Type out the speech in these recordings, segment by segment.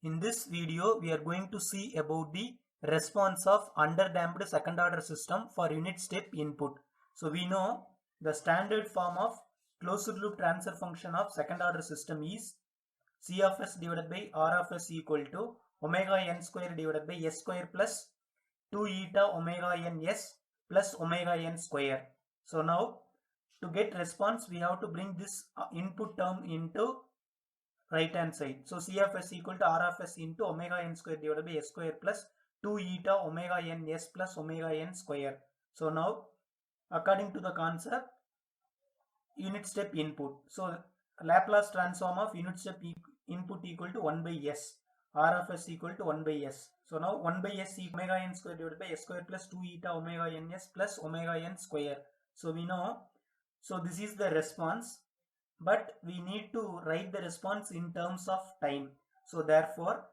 In this video, we are going to see about the response of underdamped second order system for unit step input. So we know the standard form of closed loop transfer function of second order system is C of s divided by R of s equal to omega n square divided by s square plus 2 eta omega n s plus omega n square. So now to get response, we have to bring this input term into right hand side. So C of s equal to R of s into omega n square divided by s square plus 2 eta omega n s plus omega n square. So now according to the concept, unit step input. So Laplace transform of unit step input equal to 1 by s. R of s equal to 1 by s. So now 1 by s equal omega n square divided by s square plus 2 eta omega n s plus omega n square. So we know, so this is the response, but we need to write the response in terms of time. So therefore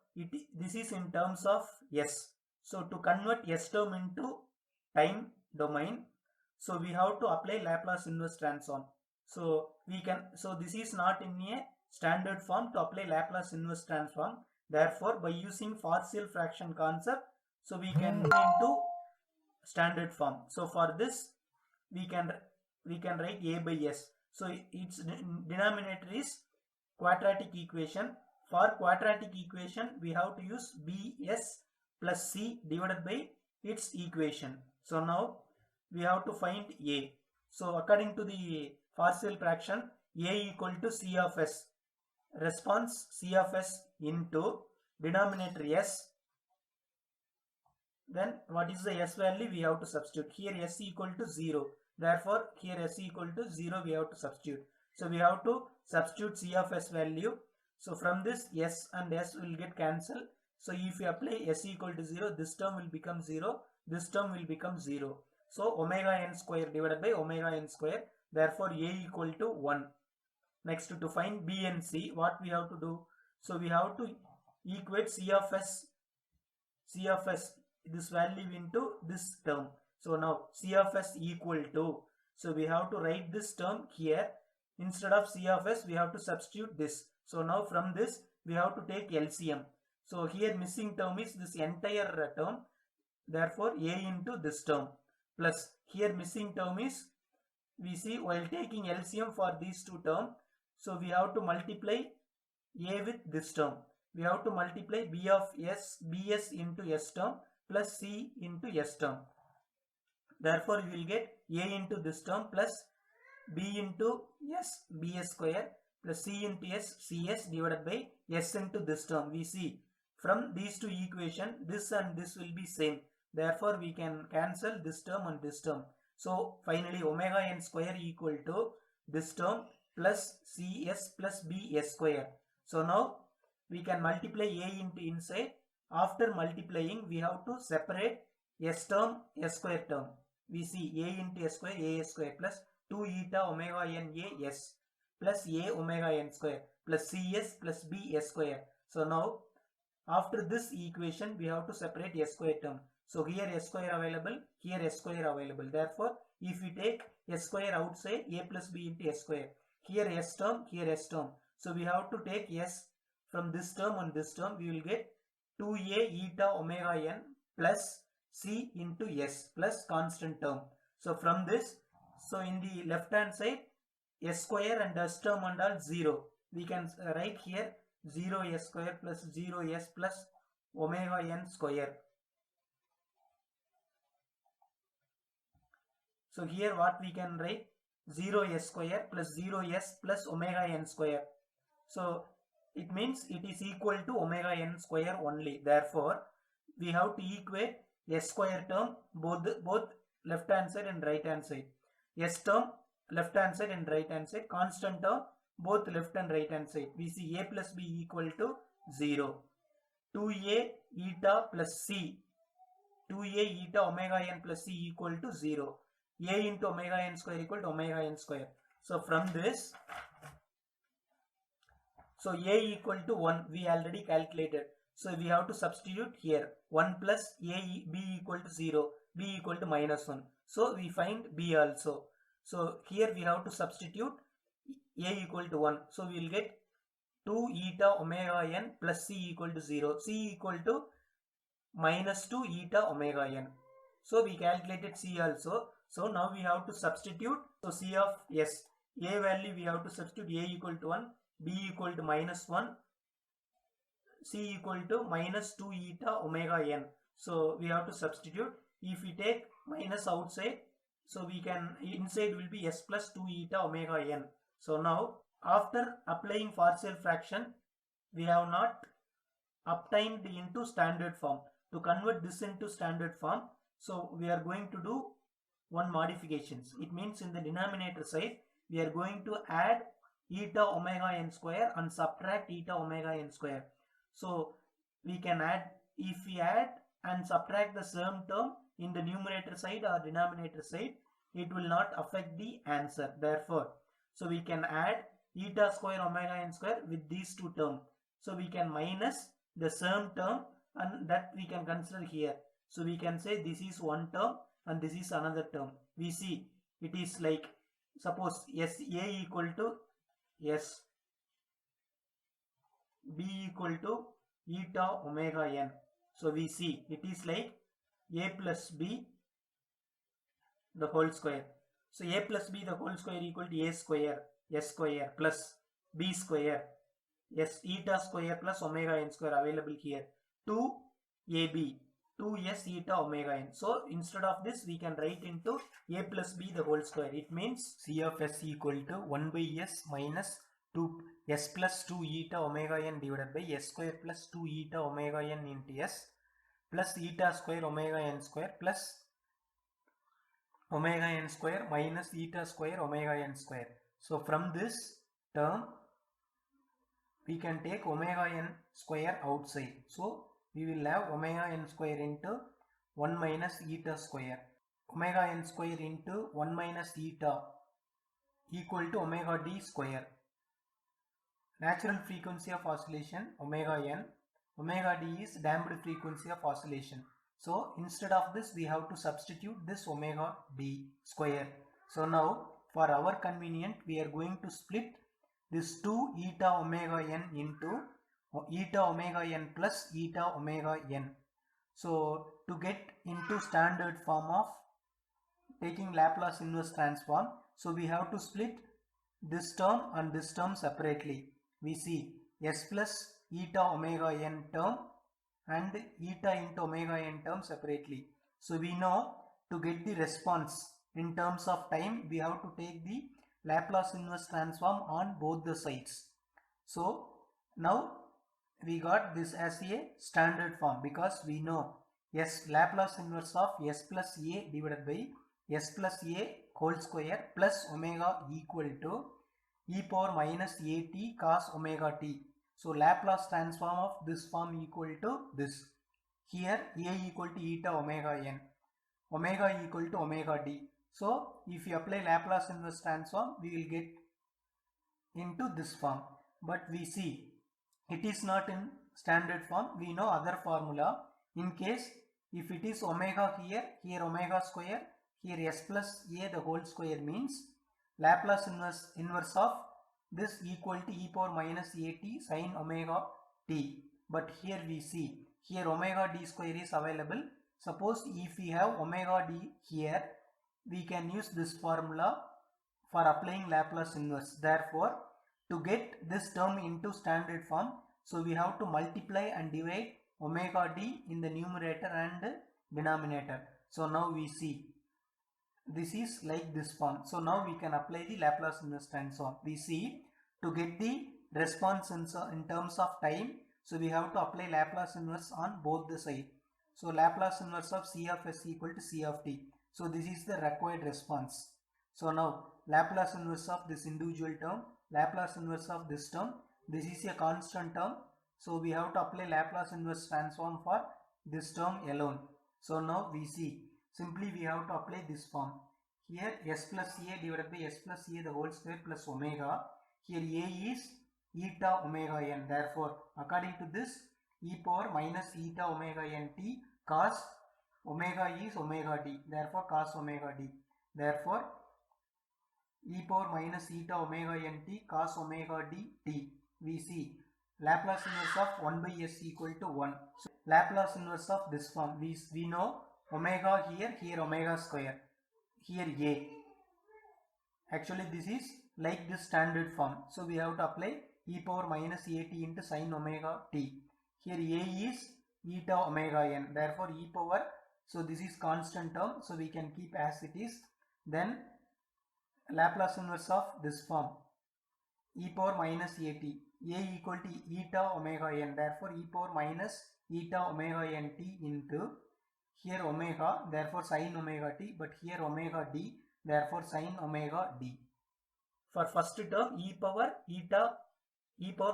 this is in terms of s. So to convert s term into time domain, so we have to apply Laplace inverse transform. So this is not in a standard form to apply Laplace inverse transform. Therefore by using partial fraction concept, so we can move into standard form. So for this we can write a by s. So its denominator is quadratic equation. For quadratic equation, we have to use bs plus c divided by its equation. So now we have to find a. So according to the partial fraction, a equal to c of s. Response c of s into denominator s. Then what is the s value? We have to substitute. Here s equal to 0. Therefore, here s equal to 0 we have to substitute. So we have to substitute c of s value. So from this s and s will get cancelled. So if you apply s equal to 0, this term will become 0. This term will become 0. So omega n square divided by omega n square. Therefore a equal to 1. Next to find b and c, what we have to do? So we have to equate c of s this value into this term. So now c of s equal to, so we have to write this term here. Instead of c of s, we have to substitute this. So now from this we have to take LCM. So here missing term is this entire term. Therefore a into this term plus here missing term is, we see while taking LCM for these two terms, so we have to multiply a with this term. We have to multiply b of s, bs into s term plus c into s term. Therefore we will get a into this term plus b into s, bs square plus c into s, cs divided by s into this term. We see from these two equations, this and this will be same. Therefore we can cancel this term and this term. So finally omega n square equal to this term plus cs plus bs square. So now we can multiply a into inside. After multiplying, we have to separate s term, s square term. We see a into s square, a square plus 2 eta omega n a s plus a omega n square plus cs plus b s square. So now after this equation, we have to separate s square term. So here s square available, here s square available. Therefore if we take s square outside, a plus b into s square, here s term, here s term. So we have to take s from this term and this term. We will get 2a eta omega n plus c into s plus constant term. So from this, so in the left hand side, s square and s term and all 0. We can write here 0 s square plus 0 s plus omega n square. So here what we can write, 0 s square plus 0 s plus omega n square. So it means it is equal to omega n square only. Therefore we have to equate s square term both left hand side and right hand side. S term left hand side and right hand side. Constant term both left and right hand side. We see a plus b equal to 0. 2a eta plus c. 2a eta omega n plus c equal to 0. A into omega n square equal to omega n square. So from this, so a equal to 1 we already calculated. So we have to substitute here 1 plus a, b equal to 0, b equal to minus 1. So we find b also. So here we have to substitute a equal to 1. So we will get 2 eta omega n plus c equal to 0. C equal to minus 2 eta omega n. So we calculated c also. So now we have to substitute. So c of s, a value we have to substitute, a equal to 1, b equal to minus 1, c equal to minus 2 eta omega n. So we have to substitute. If we take minus outside, so we can, inside will be s plus 2 eta omega n. So now after applying partial fraction, we have not obtained into standard form. To convert this into standard form, so we are going to do one modifications. It means in the denominator side, we are going to add eta omega n square and subtract eta omega n square. So we can add, if we add and subtract the same term in the numerator side or denominator side, it will not affect the answer. Therefore, so we can add eta square omega n square with these two terms. So we can minus the same term, and that we can consider here. So we can say this is one term and this is another term. We see it is like, suppose s a equal to s, b equal to eta omega n. So we see it is like a plus b the whole square. So a plus b the whole square equal to a square, s square plus b square, s eta square plus omega n square available here, 2ab, 2s eta omega n. So instead of this we can write into a plus b the whole square. It means c of s equal to 1 by s minus 2 s plus 2 eta omega n divided by s square plus 2 eta omega n into s plus eta square omega n square plus omega n square minus eta square omega n square. So from this term we can take omega n square outside. So we will have omega n square into 1 minus eta square. Omega n square into 1 minus eta equal to omega d square. Natural frequency of oscillation omega n. Omega d is damped frequency of oscillation. So instead of this we have to substitute this omega d square. So now for our convenient we are going to split this 2 eta omega n into eta omega n plus eta omega n. So to get into standard form of taking Laplace inverse transform, so we have to split this term and this term separately. We see s plus eta omega n term and eta into omega n term separately. So we know to get the response in terms of time we have to take the Laplace inverse transform on both the sides. So now we got this as a standard form because we know s Laplace inverse of s plus a divided by s plus a whole square plus omega equal to e power minus at cos omega t. So Laplace transform of this form equal to this. Here a equal to eta omega n, omega equal to omega d. So if you apply Laplace inverse transform we will get into this form. But we see it is not in standard form. We know other formula. In case if it is omega here, here omega square, here s plus a the whole square means Laplace inverse of this equal to e power minus at sin omega t. But here we see here omega d square is available. Suppose if we have omega d here, we can use this formula for applying Laplace inverse. Therefore, to get this term into standard form, so we have to multiply and divide omega d in the numerator and denominator. So now we see this is like this form. So now we can apply the Laplace inverse transform. We see to get the response in terms of time, so we have to apply Laplace inverse on both the side. So Laplace inverse of c of s equal to c of t. So this is the required response. So now Laplace inverse of this individual term, Laplace inverse of this term, this is a constant term. So we have to apply Laplace inverse transform for this term alone. So now we see simply we have to apply this form. Here s plus a divided by s plus a the whole square plus omega. Here a is eta omega n. Therefore according to this e power minus eta omega n t cos omega is omega d. Therefore cos omega d. Therefore e power minus eta omega n t cos omega d t. we see Laplace inverse of 1 by s equal to 1. So Laplace inverse of this form, we know omega here omega square, here a. Actually this is like this standard form. So we have to apply e power minus at into sine omega t. Here a is eta omega n. Therefore e power, so this is constant term. So we can keep as it is. Then Laplace inverse of this form, e power minus at, a equal to eta omega n. Therefore e power minus eta omega n t into here omega, therefore sine omega t, but here omega d, therefore sine omega d. For first term e power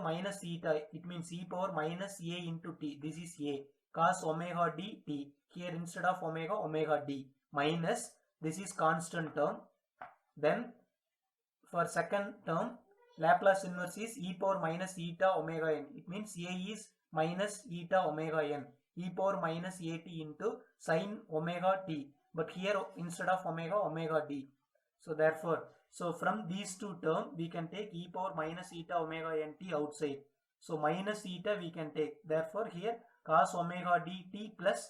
minus eta, it means e power minus a into t. This is a cos omega d t. Here instead of omega, omega d minus, this is constant term. Then for second term, Laplace inverse is e power minus eta omega n. It means a is minus eta omega n. E power minus at into sine omega t. But here instead of omega, omega d. So therefore, so from these two terms, we can take e power minus eta omega n t outside. So minus eta we can take. Therefore here cos omega d t plus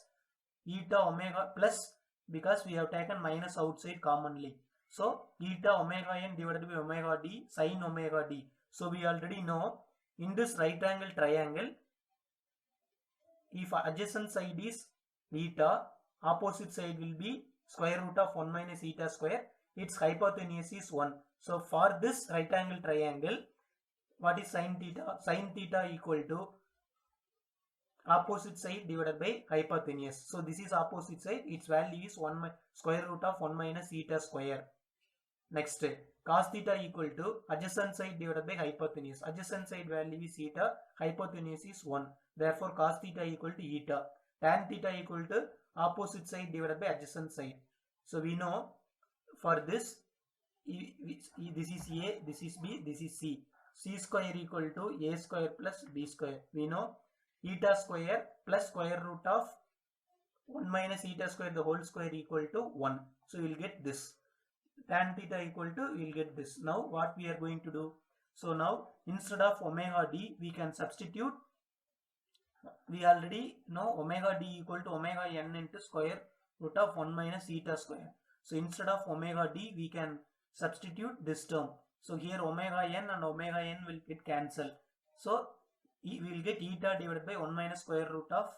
eta omega plus, because we have taken minus outside commonly. So eta omega n divided by omega d sine omega d. So we already know in this right angle triangle, if adjacent side is eta, opposite side will be square root of 1 minus eta square. Its hypotenuse is 1. So for this right angle triangle, what is sine theta? Sine theta equal to opposite side divided by hypotenuse. So this is opposite side. Its value is square root of 1 minus eta square. Next, cos theta equal to adjacent side divided by hypotenuse. Adjacent side value is eta, hypotenuse is 1. Therefore cos theta equal to eta. Tan theta equal to opposite side divided by adjacent side. So we know for this, this is a, this is b, this is c. C square equal to a square plus b square. We know eta square plus square root of 1 minus eta square the whole square equal to 1. So we will get this. Tan theta equal to, we will get this. Now what we are going to do? So now instead of omega d, we can substitute. We already know omega d equal to omega n into square root of 1 minus eta square. So instead of omega d, we can substitute this term. So here omega n and omega n will get cancelled. So we will get eta divided by 1 minus square root of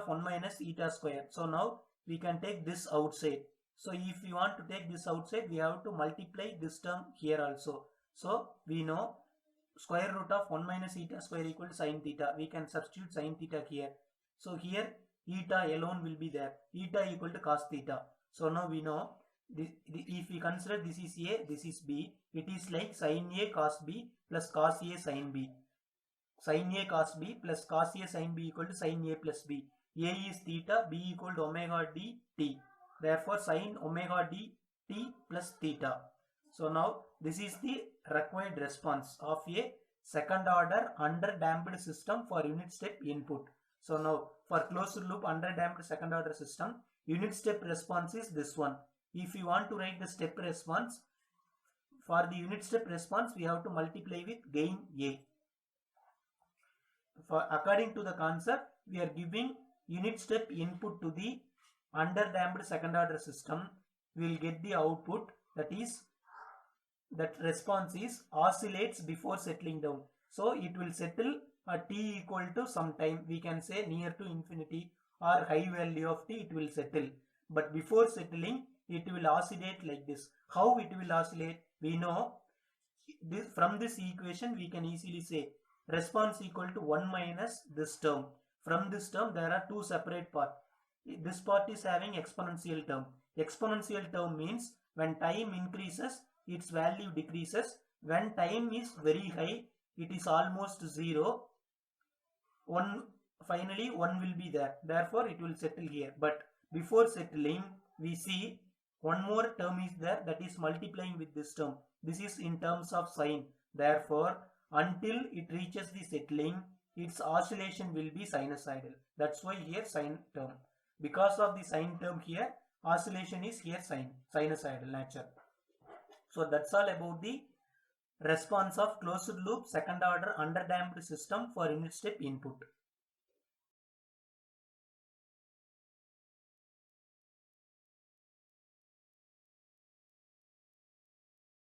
1 minus eta square. So now we can take this outside. So if we want to take this outside, we have to multiply this term here also. So we know square root of 1 minus eta square equal to sine theta. We can substitute sine theta here. So here eta alone will be there. Eta equal to cos theta. So now we know if we consider this is a, this is b, it is like sin a cos b plus cos a sin b. Sin a cos b plus cos a sin b equal to sin a plus b. A is theta, b equal to omega d t. Therefore sin omega d t plus theta. So now this is the required response of a second order underdamped system for unit step input. So now for closed loop underdamped second order system, unit step response is this one. If you want to write the step response, for the unit step response we have to multiply with gain a. For according to the concept, we are giving unit step input to the underdamped second order system. We will get the output, that response is oscillates before settling down. So it will settle at t equal to some time, we can say near to infinity or high value of t, it will settle. But before settling, it will oscillate like this. How it will oscillate? We know this, from this equation we can easily say response equal to 1 minus this term. From this term there are two separate parts. This part is having exponential term. Exponential term means when time increases, its value decreases. When time is very high, it is almost 0. Finally 1 will be there. Therefore it will settle here. But before settling, we see one more term is there, that is multiplying with this term. This is in terms of sine. Therefore until it reaches the settling, its oscillation will be sinusoidal. That's why here sine term. Because of the sine term here, oscillation is here sinusoidal nature. So that's all about the response of closed loop second order underdamped system for unit step input.